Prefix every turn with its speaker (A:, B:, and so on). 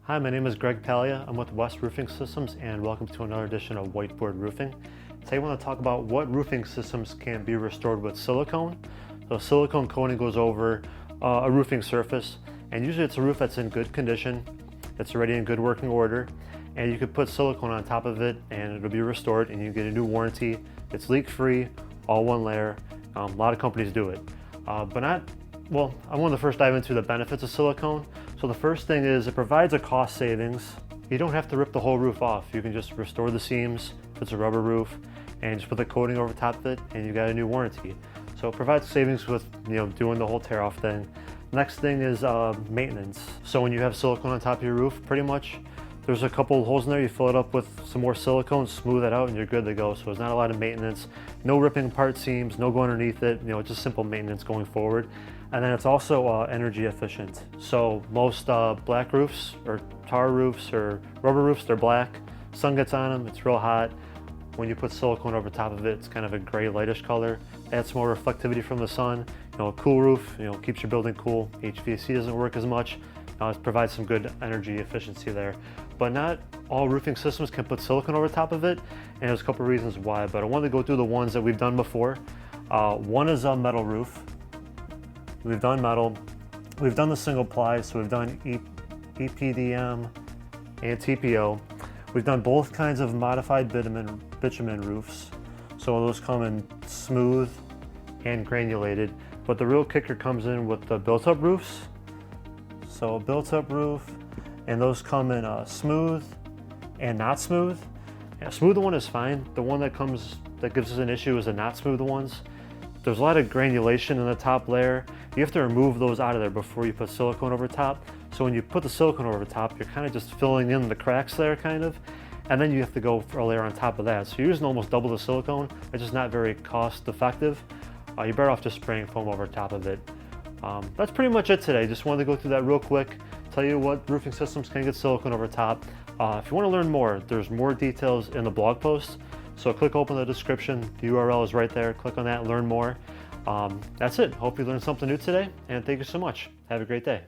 A: Hi, my name is Greg Palya. I'm with West Roofing Systems and welcome to another edition of Whiteboard Roofing. Today I want to talk about what roofing systems can be restored with silicone. So silicone coating goes over a roofing surface, and usually it's a roof that's in good condition, it's already in good working order, and you could put silicone on top of it and it'll be restored and you get a new warranty. It's leak free, all one layer. A lot of companies do it, but not well. I want to first dive into the benefits of silicone. So the first thing is it provides a cost savings. You don't have to rip the whole roof off. You can just restore the seams if it's a rubber roof and just put the coating over top of it and you got a new warranty. So it provides savings with doing the whole tear off thing. Next thing is maintenance. So when you have silicone on top of your roof, pretty much there's a couple holes in there, you fill it up with some more silicone, smooth it out, and you're good to go. So there's not a lot of maintenance, no ripping apart seams, no going underneath it, just simple maintenance going forward. And then it's also energy efficient. So most black roofs or tar roofs or rubber roofs, they're black. Sun gets on them, it's real hot. When you put silicone over top of it, it's kind of a gray lightish color. Adds more reflectivity from the sun. A cool roof, keeps your building cool. HVAC doesn't work as much. It provides some good energy efficiency there. But not all roofing systems can put silicone over top of it, and there's a couple reasons why, but I wanted to go through the ones that we've done before. One is a metal roof. We've done metal. We've done the single ply, so we've done EPDM and TPO. We've done both kinds of modified bitumen roofs. So those come in smooth and granulated, but the real kicker comes in with the built-up roofs. So a built-up roof, and those come in smooth and not smooth. Yeah, smooth one is fine. The one that gives us an issue is the not smooth ones. There's a lot of granulation in the top layer. You have to remove those out of there before you put silicone over top. So when you put the silicone over top, you're kind of just filling in the cracks there, kind of. And then you have to go for a layer on top of that. So you're using almost double the silicone. It's just not very cost effective. You're better off just spraying foam over top of it. That's pretty much it today. Just wanted to go through that real quick, tell you what roofing systems can get silicone over top. If you want to learn more, there's more details in the blog post. So click open the description, the URL is right there. Click on that, learn more. That's it. Hope you learned something new today, and thank you so much. Have a great day.